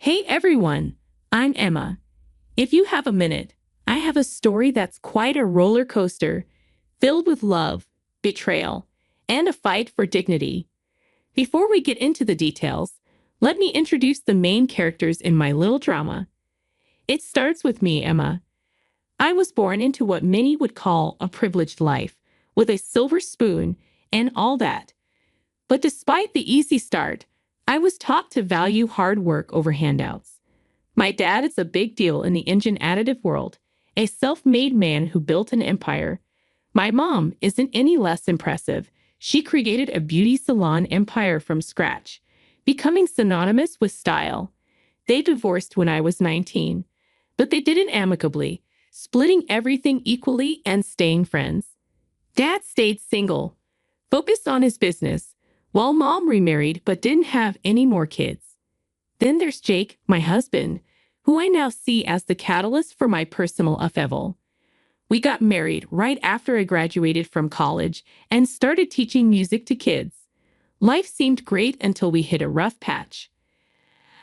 Hey everyone, I'm Emma. If you have a minute, I have a story that's quite a roller coaster, filled with love, betrayal, and a fight for dignity. Before we get into the details, let me introduce the main characters in my little drama. It starts with me, Emma. I was born into what many would call a privileged life, with a silver spoon and all that. But despite the easy start, I was taught to value hard work over handouts. My dad is a big deal in the engine additive world, a self-made man who built an empire. My mom isn't any less impressive. She created a beauty salon empire from scratch, becoming synonymous with style. They divorced when I was 19, but they did it amicably, splitting everything equally and staying friends. Dad stayed single, focused on his business, while Mom remarried but didn't have any more kids. Then there's Jake, my husband, who I now see as the catalyst for my personal upheaval. We got married right after I graduated from college and started teaching music to kids. Life seemed great until we hit a rough patch.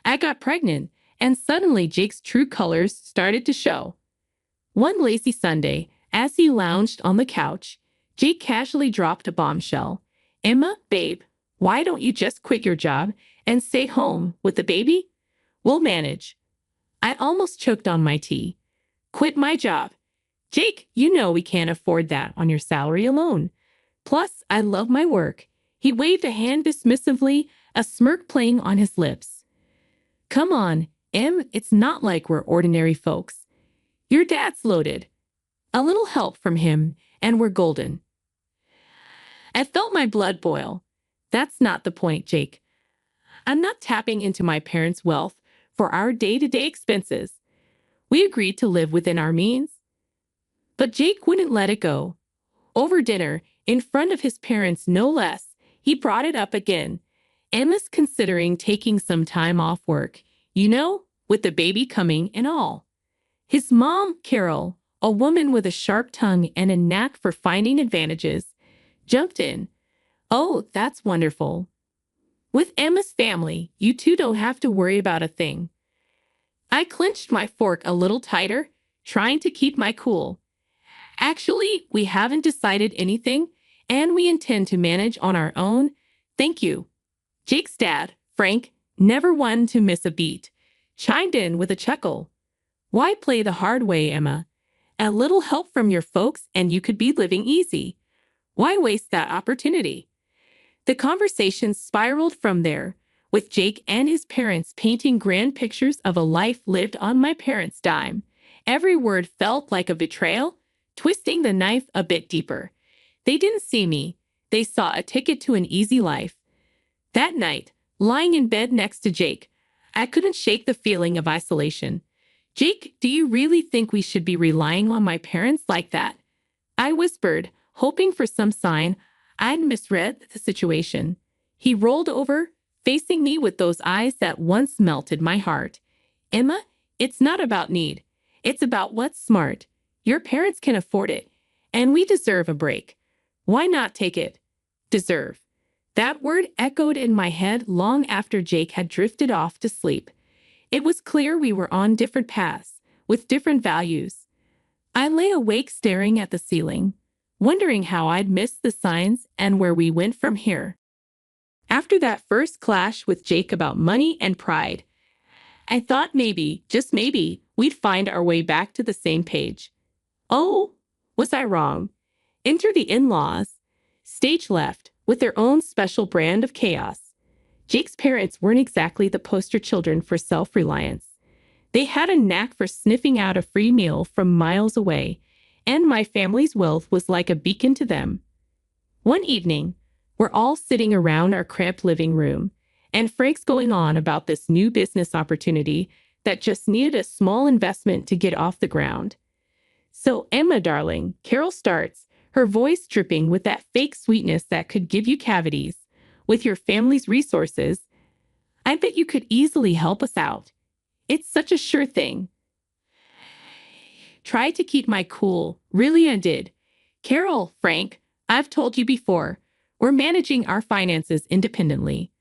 I got pregnant, and suddenly Jake's true colors started to show. One lazy Sunday, as he lounged on the couch, Jake casually dropped a bombshell. "Emma, babe, why don't you just quit your job and stay home with the baby? We'll manage." I almost choked on my tea. Quit my job? Jake, you know we can't afford that on your salary alone. Plus, I love my work. He waved a hand dismissively, a smirk playing on his lips. Come on, Em, it's not like we're ordinary folks. Your dad's loaded. A little help from him, and we're golden. I felt my blood boil. That's not the point, Jake. I'm not tapping into my parents' wealth for our day-to-day expenses. We agreed to live within our means. But Jake wouldn't let it go. Over dinner, in front of his parents no less, he brought it up again. Emma's considering taking some time off work, with the baby coming and all. His mom, Carol, a woman with a sharp tongue and a knack for finding advantages, jumped in. "Oh, that's wonderful. With Emma's family, you two don't have to worry about a thing." I clenched my fork a little tighter, trying to keep my cool. "Actually, we haven't decided anything, and we intend to manage on our own. Thank you." Jake's dad, Frank, never one to miss a beat, chimed in with a chuckle. "Why play the hard way, Emma? A little help from your folks and you could be living easy. Why waste that opportunity?" The conversation spiraled from there, with Jake and his parents painting grand pictures of a life lived on my parents' dime. Every word felt like a betrayal, twisting the knife a bit deeper. They didn't see me. They saw a ticket to an easy life. That night, lying in bed next to Jake, I couldn't shake the feeling of isolation. "Jake, do you really think we should be relying on my parents like that?" I whispered, hoping for some sign I'd misread the situation. He rolled over, facing me with those eyes that once melted my heart. "Emma, it's not about need. It's about what's smart. Your parents can afford it, and we deserve a break. Why not take it?" Deserve. That word echoed in my head long after Jake had drifted off to sleep. It was clear we were on different paths, with different values. I lay awake staring at the ceiling, wondering how I'd missed the signs and where we went from here. After that first clash with Jake about money and pride, I thought maybe, just maybe, we'd find our way back to the same page. Oh, was I wrong? Enter the in-laws. Stage left, with their own special brand of chaos. Jake's parents weren't exactly the poster children for self-reliance. They had a knack for sniffing out a free meal from miles away, and my family's wealth was like a beacon to them. One evening, we're all sitting around our cramped living room, and Frank's going on about this new business opportunity that just needed a small investment to get off the ground. "So, Emma, darling," Carol starts, her voice dripping with that fake sweetness that could give you cavities. "With your family's resources, I bet you could easily help us out. It's such a sure thing." Tried to keep my cool, really I did. "Carol, Frank, I've told you before, we're managing our finances independently.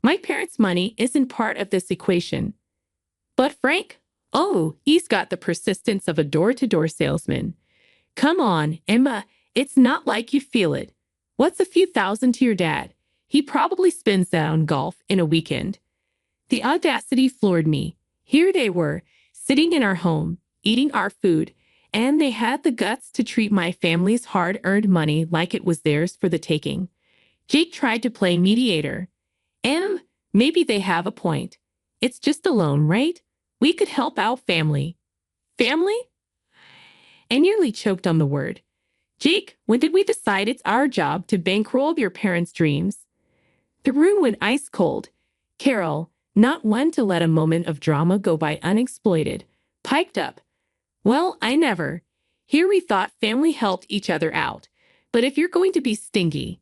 My parents' money isn't part of this equation." But Frank, oh, he's got the persistence of a door-to-door salesman. Come on, Emma, it's not like you feel it. What's a few thousand to your dad? He probably spends that on golf in a weekend. The audacity floored me. Here they were, sitting in our home, eating our food, and they had the guts to treat my family's hard-earned money like it was theirs for the taking. Jake tried to play mediator. Maybe they have a point. It's just a loan, right? We could help out family. Family? I nearly choked on the word. Jake, when did we decide it's our job to bankroll your parents' dreams? The room went ice cold. Carol, not one to let a moment of drama go by unexploited, piped up. Well, I never. Here we thought family helped each other out. But if you're going to be stingy.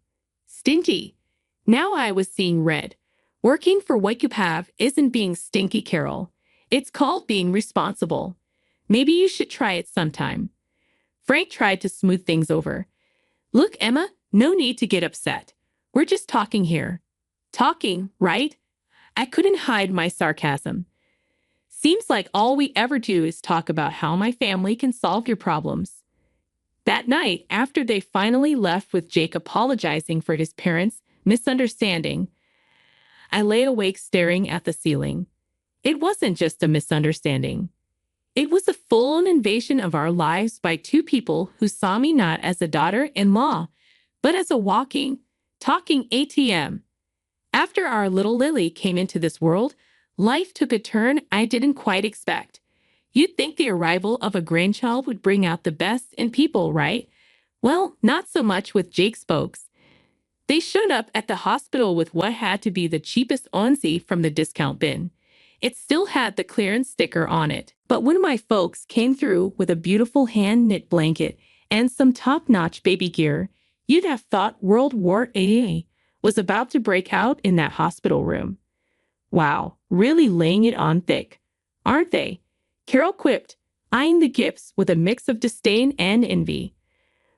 Now I was seeing red. Working for what you have isn't being stinky, Carol. It's called being responsible. Maybe you should try it sometime. Frank tried to smooth things over. Look, Emma, no need to get upset. We're just talking here. Talking, right? I couldn't hide my sarcasm. Seems like all we ever do is talk about how my family can solve your problems. That night, after they finally left with Jake apologizing for his parents' misunderstanding, I lay awake staring at the ceiling. It wasn't just a misunderstanding. It was a full-on invasion of our lives by two people who saw me not as a daughter-in-law, but as a walking, talking ATM. After our little Lily came into this world, life took a turn I didn't quite expect. You'd think the arrival of a grandchild would bring out the best in people, right? Well, not so much with Jake's folks. They showed up at the hospital with what had to be the cheapest onesie from the discount bin. It still had the clearance sticker on it. But when my folks came through with a beautiful hand-knit blanket and some top-notch baby gear, you'd have thought World War AA was about to break out in that hospital room. Wow, really laying it on thick, aren't they? Carol quipped, eyeing the gifts with a mix of disdain and envy.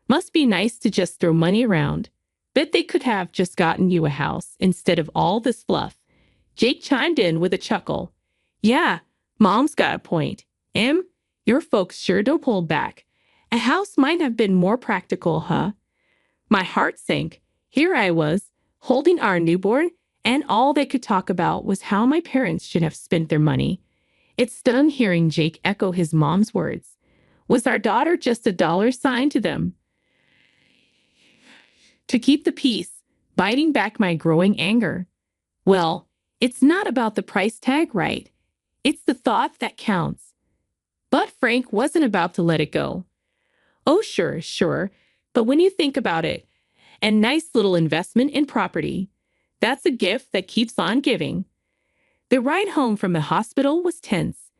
Must be nice to just throw money around. Bet they could have just gotten you a house instead of all this fluff. Jake chimed in with a chuckle. Yeah, Mom's got a point. Your folks sure don't hold back. A house might have been more practical, huh? My heart sank. Here I was, holding our newborn, and all they could talk about was how my parents should have spent their money. It stunned hearing Jake echo his mom's words. Was our daughter just a dollar sign to them? To keep the peace, biting back my growing anger. Well, it's not about the price tag, right? It's the thought that counts. But Frank wasn't about to let it go. Oh, sure. But when you think about it, a nice little investment in property, that's a gift that keeps on giving. The ride home from the hospital was tense.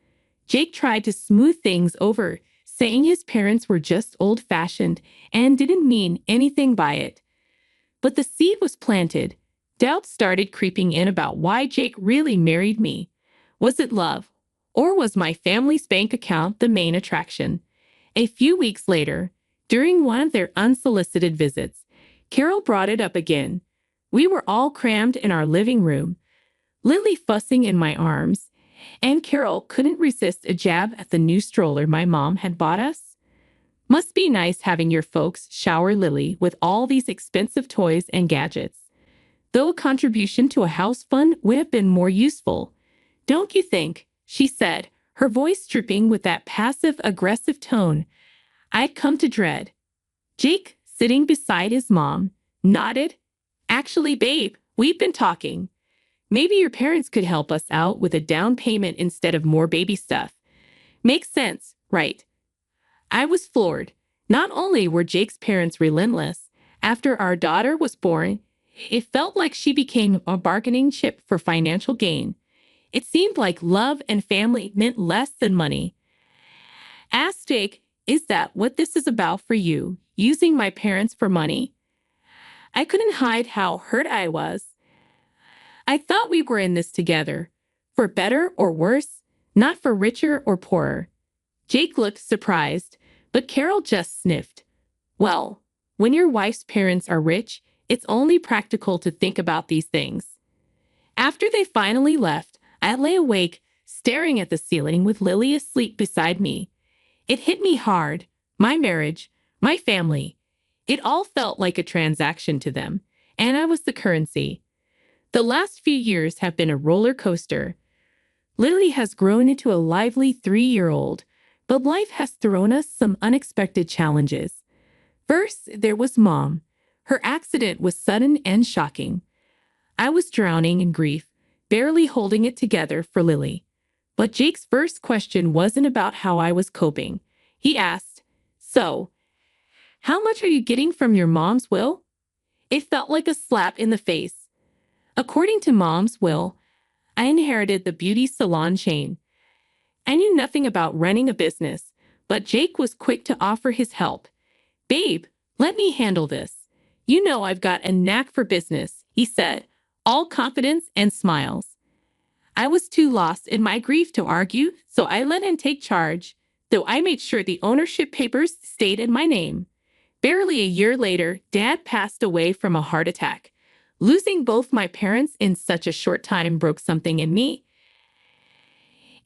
Jake tried to smooth things over, saying his parents were just old-fashioned and didn't mean anything by it. But the seed was planted. Doubt started creeping in about why Jake really married me. Was it love? Or was my family's bank account the main attraction? A few weeks later, during one of their unsolicited visits, Carol brought it up again. We were all crammed in our living room, Lily fussing in my arms, and Carol couldn't resist a jab at the new stroller my mom had bought us. Must be nice having your folks shower Lily with all these expensive toys and gadgets. Though a contribution to a house fund would have been more useful, don't you think? She said, her voice dripping with that passive-aggressive tone I'd come to dread. Jake, sitting beside his mom, nodded. Actually, babe, we've been talking. Maybe your parents could help us out with a down payment instead of more baby stuff. Makes sense, right? I was floored. Not only were Jake's parents relentless, after our daughter was born, it felt like she became a bargaining chip for financial gain. It seemed like love and family meant less than money. Asked Jake, is that what this is about for you, using my parents for money? I couldn't hide how hurt I was. I thought we were in this together, for better or worse, not for richer or poorer. Jake looked surprised, but Carol just sniffed. Well, when your wife's parents are rich, it's only practical to think about these things. After they finally left, I lay awake, staring at the ceiling with Lily asleep beside me. It hit me hard. My marriage, my family. It all felt like a transaction to them, and I was the currency. The last few years have been a roller coaster. Lily has grown into a lively 3-year-old, but life has thrown us some unexpected challenges. First, there was Mom. Her accident was sudden and shocking. I was drowning in grief, barely holding it together for Lily. But Jake's first question wasn't about how I was coping. He asked, "So, how much are you getting from your mom's will?" It felt like a slap in the face. According to Mom's will, I inherited the beauty salon chain. I knew nothing about running a business, but Jake was quick to offer his help. "Babe, let me handle this. You know I've got a knack for business," he said, all confidence and smiles. I was too lost in my grief to argue, so I let him take charge, though I made sure the ownership papers stayed in my name. Barely a year later, Dad passed away from a heart attack. Losing both my parents in such a short time broke something in me.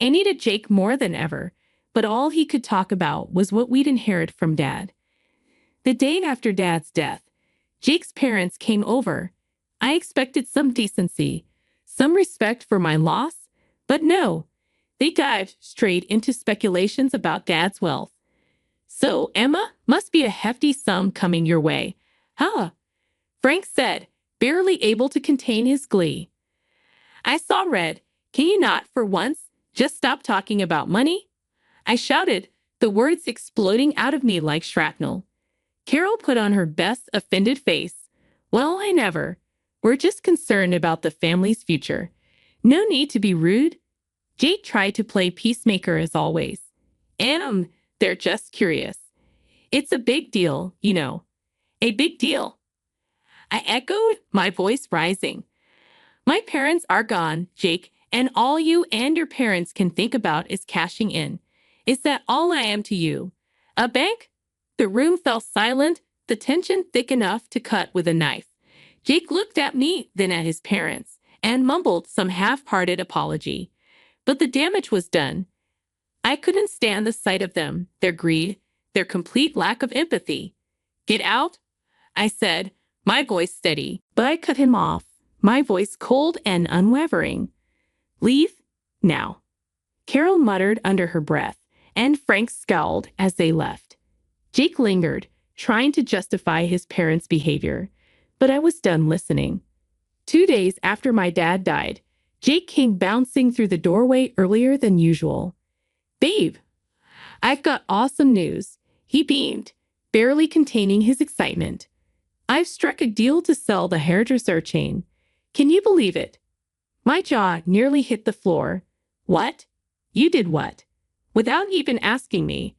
I needed Jake more than ever, but all he could talk about was what we'd inherited from Dad. The day after Dad's death, Jake's parents came over. I expected some decency, some respect for my loss, but no. They dived straight into speculations about Dad's wealth. "So, Emma, must be a hefty sum coming your way." "Huh?" Frank said, barely able to contain his glee. I saw red. "Can you not, for once, just stop talking about money?" I shouted, the words exploding out of me like shrapnel. Carol put on her best offended face. "Well, I never. We're just concerned about the family's future. No need to be rude." Jake tried to play peacemaker as always. They're just curious. It's a big deal, you know. A big deal." I echoed, my voice rising. "My parents are gone, Jake, and all you and your parents can think about is cashing in. Is that all I am to you? A bank?" The room fell silent, the tension thick enough to cut with a knife. Jake looked at me, then at his parents, and mumbled some half-hearted apology. But the damage was done. I couldn't stand the sight of them, their greed, their complete lack of empathy. "Get out," I said, my voice steady, but I cut him off, my voice cold and unwavering. "Leave now," Carol muttered under her breath, and Frank scowled as they left. Jake lingered, trying to justify his parents' behavior, but I was done listening. 2 days after my dad died, Jake came bouncing through the doorway earlier than usual. "Babe, I've got awesome news," he beamed, barely containing his excitement. "I've struck a deal to sell the hairdresser chain. Can you believe it?" My jaw nearly hit the floor. "What? You did what?" Without even asking me.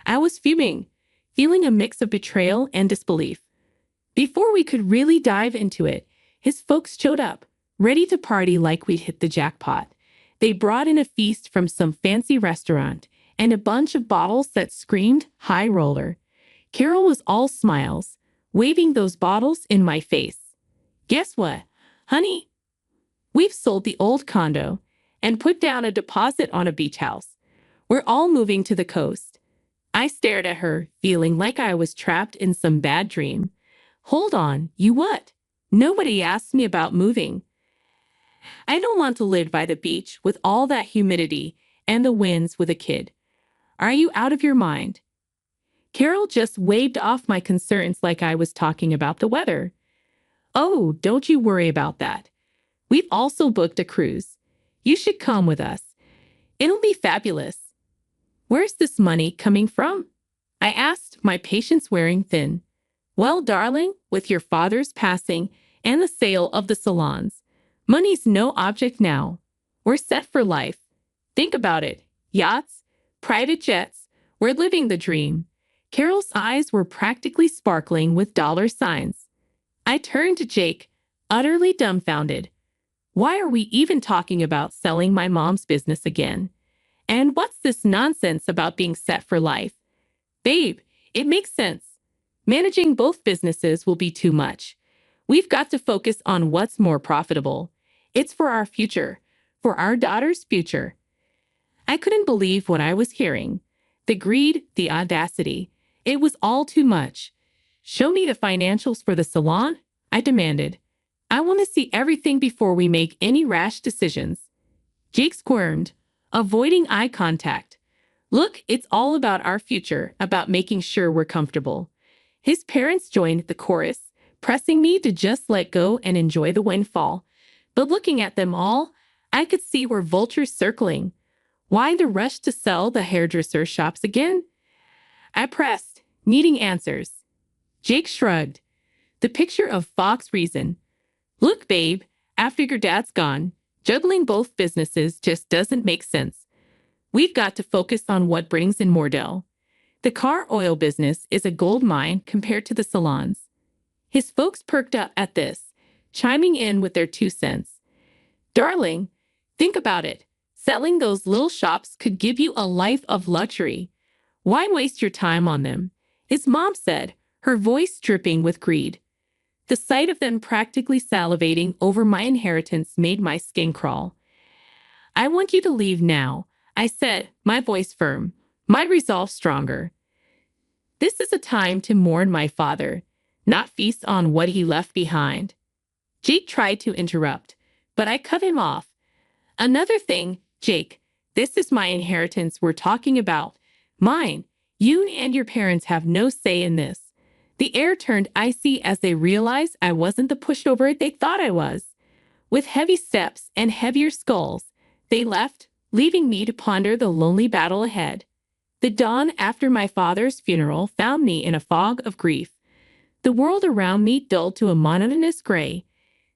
I was fuming, feeling a mix of betrayal and disbelief. Before we could really dive into it, his folks showed up, ready to party like we'd hit the jackpot. They brought in a feast from some fancy restaurant and a bunch of bottles that screamed high roller. Carol was all smiles, waving those bottles in my face. "Guess what, honey? We've sold the old condo and put down a deposit on a beach house. We're all moving to the coast." I stared at her, feeling like I was trapped in some bad dream. "Hold on, you what? Nobody asked me about moving. I don't want to live by the beach with all that humidity and the winds with a kid. Are you out of your mind?" Carol just waved off my concerns like I was talking about the weather. "Oh, don't you worry about that. We've also booked a cruise. You should come with us. It'll be fabulous." "Where's this money coming from?" I asked, my patience wearing thin. "Well, darling, with your father's passing and the sale of the salons, money's no object now. We're set for life. Think about it. Yachts, private jets. We're living the dream." Carol's eyes were practically sparkling with dollar signs. I turned to Jake, utterly dumbfounded. Why are we even talking about selling my mom's business again? And what's this nonsense about being set for life? "Babe, it makes sense. Managing both businesses will be too much. We've got to focus on what's more profitable. It's for our future, for our daughter's future." I couldn't believe what I was hearing. The greed, the audacity. It was all too much. Show me the financials for the salon, I demanded. I want to see everything before we make any rash decisions. Jake squirmed, avoiding eye contact. Look, it's all about our future, about making sure we're comfortable. His parents joined the chorus, pressing me to just let go and enjoy the windfall. But looking at them all, I could see where vultures circling. Why the rush to sell the hairdresser shops again? I pressed, needing answers. Jake shrugged. The picture of Fox reason. Look, babe, after your dad's gone, juggling both businesses just doesn't make sense. We've got to focus on what brings in more dough. The car oil business is a gold mine compared to the salons. His folks perked up at this, chiming in with their 2 cents. Darling, think about it. Selling those little shops could give you a life of luxury. Why waste your time on them? His mom said, her voice dripping with greed. The sight of them practically salivating over my inheritance made my skin crawl. I want you to leave now, I said, my voice firm, my resolve stronger. This is a time to mourn my father, not feast on what he left behind. Jake tried to interrupt, but I cut him off. Another thing, Jake, this is my inheritance we're talking about. Mine. You and your parents have no say in this. The air turned icy as they realized I wasn't the pushover they thought I was. With heavy steps and heavier skulls, they left, leaving me to ponder the lonely battle ahead. The dawn after my father's funeral found me in a fog of grief. The world around me dulled to a monotonous gray.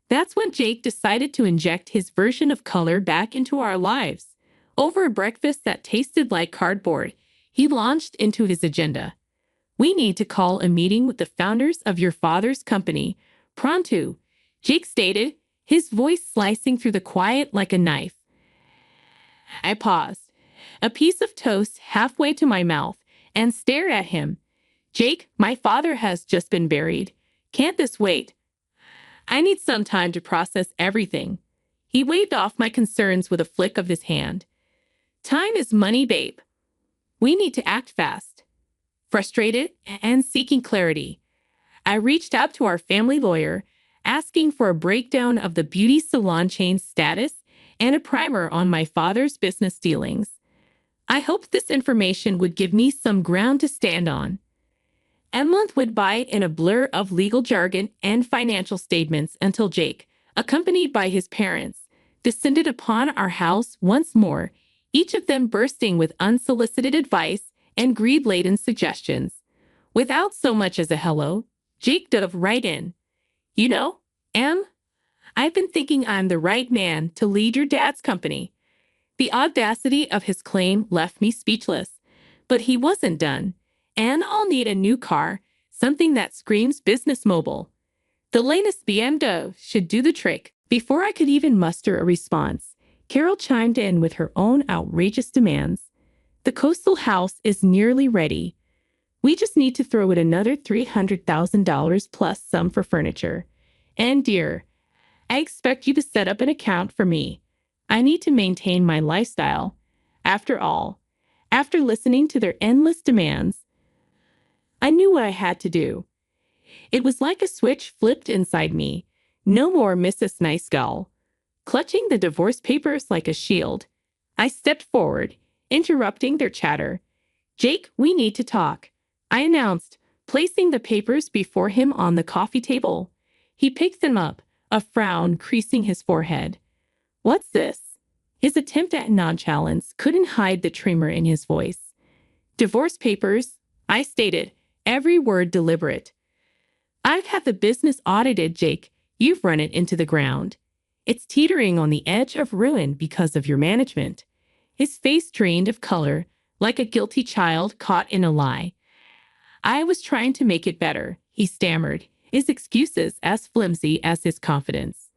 That's when Jake decided to inject his version of color back into our lives. Over a breakfast that tasted like cardboard, he launched into his agenda. We need to call a meeting with the founders of your father's company. Pronto, Jake stated, his voice slicing through the quiet like a knife. I paused, a piece of toast halfway to my mouth, and stared at him. Jake, my father has just been buried. Can't this wait? I need some time to process everything. He waved off my concerns with a flick of his hand. Time is money, babe. We need to act fast. Frustrated and seeking clarity, I reached out to our family lawyer, asking for a breakdown of the beauty salon chain's status and a primer on my father's business dealings. I hoped this information would give me some ground to stand on. A month went by in a blur of legal jargon and financial statements until Jake, accompanied by his parents, descended upon our house once more, each of them bursting with unsolicited advice and greed-laden suggestions. Without so much as a hello, Jake dove right in. You know, Em, I've been thinking I'm the right man to lead your dad's company. The audacity of his claim left me speechless, but he wasn't done. And I'll need a new car, something that screams business mobile. The latest BMW should do the trick. Before I could even muster a response, Carol chimed in with her own outrageous demands. The coastal house is nearly ready. We just need to throw in another $300,000 plus some for furniture. And dear, I expect you to set up an account for me. I need to maintain my lifestyle. After all, after listening to their endless demands, I knew what I had to do. It was like a switch flipped inside me. No more Mrs. Nice Gull. Clutching the divorce papers like a shield, I stepped forward, interrupting their chatter. Jake, we need to talk, I announced, placing the papers before him on the coffee table. He picked them up, a frown creasing his forehead. What's this? His attempt at nonchalance couldn't hide the tremor in his voice. Divorce papers, I stated, every word deliberate. I've had the business audited, Jake. You've run it into the ground. It's teetering on the edge of ruin because of your management. His face drained of color, like a guilty child caught in a lie. I was trying to make it better, he stammered, his excuses as flimsy as his confidence.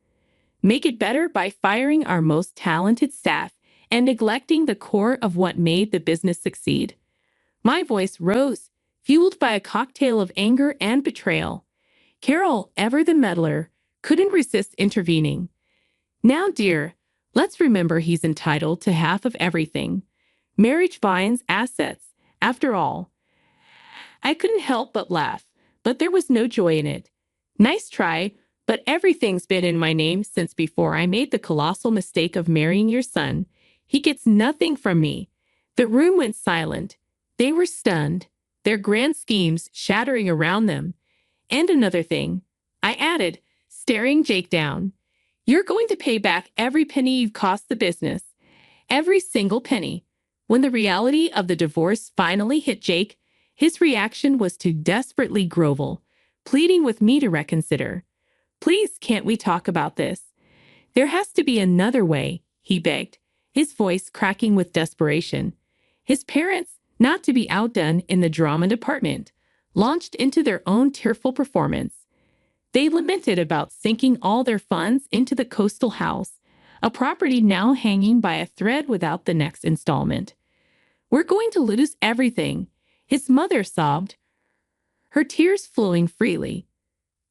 Make it better by firing our most talented staff and neglecting the core of what made the business succeed. My voice rose, fueled by a cocktail of anger and betrayal. Carol, ever the meddler, couldn't resist intervening. Now, dear, let's remember he's entitled to half of everything. Marriage binds assets. After all, I couldn't help but laugh, but there was no joy in it. Nice try, but everything's been in my name since before I made the colossal mistake of marrying your son. He gets nothing from me. The room went silent. They were stunned, their grand schemes shattering around them. And another thing, I added, staring Jake down. You're going to pay back every penny you've cost the business. Every single penny. When the reality of the divorce finally hit Jake, his reaction was to desperately grovel, pleading with me to reconsider. Please, can't we talk about this? There has to be another way, he begged, his voice cracking with desperation. His parents, not to be outdone in the drama department, launched into their own tearful performance. They lamented about sinking all their funds into the coastal house, a property now hanging by a thread without the next installment. We're going to lose everything, his mother sobbed, her tears flowing freely.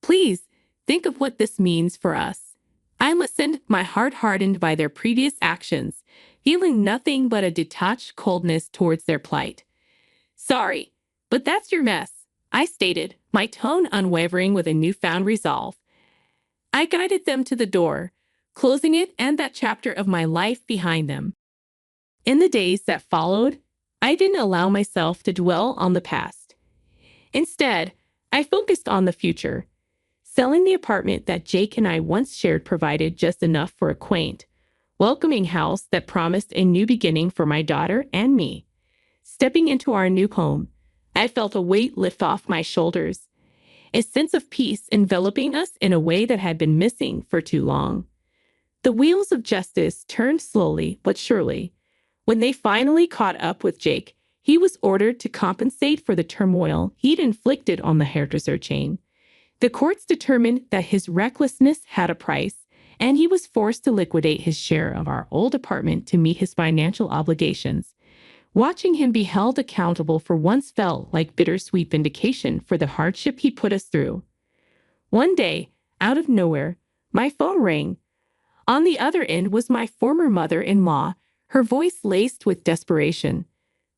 Please, think of what this means for us. I listened, my heart hardened by their previous actions, feeling nothing but a detached coldness towards their plight. Sorry, but that's your mess, I stated, my tone unwavering with a newfound resolve. I guided them to the door, closing it and that chapter of my life behind them. In the days that followed, I didn't allow myself to dwell on the past. Instead, I focused on the future. Selling the apartment that Jake and I once shared provided just enough for a quaint, welcoming house that promised a new beginning for my daughter and me. Stepping into our new home, I felt a weight lift off my shoulders, a sense of peace enveloping us in a way that had been missing for too long. The wheels of justice turned slowly but surely. When they finally caught up with Jake, he was ordered to compensate for the turmoil he'd inflicted on the hairdresser chain. The courts determined that his recklessness had a price, and he was forced to liquidate his share of our old apartment to meet his financial obligations. Watching him be held accountable for once felt like bittersweet vindication for the hardship he put us through. One day, out of nowhere, my phone rang. On the other end was my former mother-in-law, her voice laced with desperation.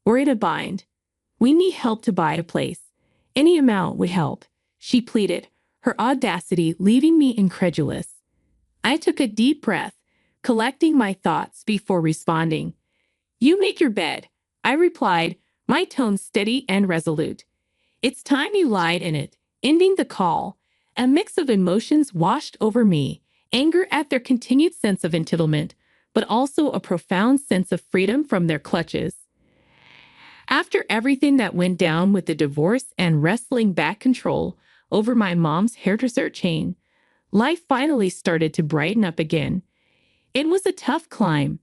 We're in a bind. We need help to buy a place. Any amount would help, she pleaded, her audacity leaving me incredulous. I took a deep breath, collecting my thoughts before responding. You make your bed, I replied, my tone steady and resolute. It's time you lied in it. Ending the call, a mix of emotions washed over me, anger at their continued sense of entitlement, but also a profound sense of freedom from their clutches. After everything that went down with the divorce and wrestling back control over my mom's hairdresser chain, life finally started to brighten up again. It was a tough climb,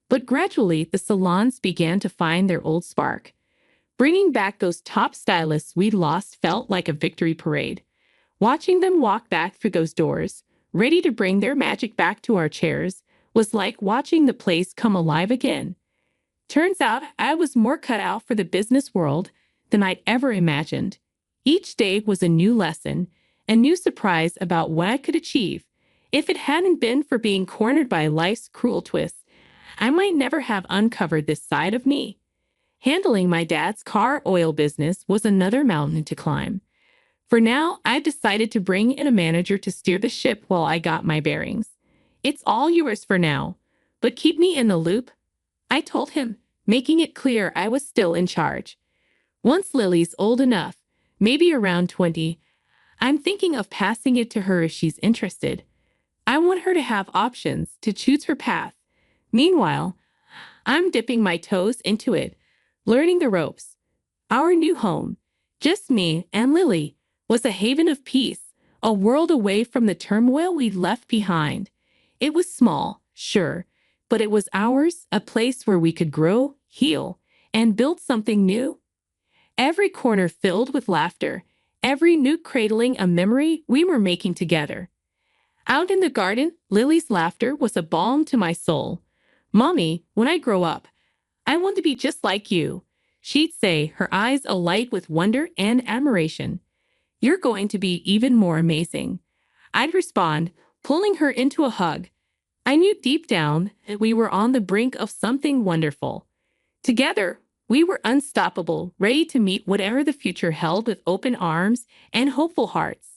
but gradually the salons began to find their old spark. Bringing back those top stylists we'd lost felt like a victory parade. Watching them walk back through those doors, ready to bring their magic back to our chairs, was like watching the place come alive again. Turns out I was more cut out for the business world than I'd ever imagined. Each day was a new lesson, a new surprise about what I could achieve. If it hadn't been for being cornered by life's cruel twists, I might never have uncovered this side of me. Handling my dad's car oil business was another mountain to climb. For now, I decided to bring in a manager to steer the ship while I got my bearings. It's all yours for now, but keep me in the loop, I told him, making it clear I was still in charge. Once Lily's old enough, maybe around 20, I'm thinking of passing it to her if she's interested. I want her to have options to choose her path. Meanwhile, I'm dipping my toes into it, learning the ropes. Our new home, just me and Lily, was a haven of peace, a world away from the turmoil we'd left behind. It was small, sure, but it was ours, a place where we could grow, heal, and build something new. Every corner filled with laughter, every nook cradling a memory we were making together. Out in the garden, Lily's laughter was a balm to my soul. Mommy, when I grow up, I want to be just like you, she'd say, her eyes alight with wonder and admiration. You're going to be even more amazing, I'd respond, pulling her into a hug. I knew deep down that we were on the brink of something wonderful. Together, we were unstoppable, ready to meet whatever the future held with open arms and hopeful hearts.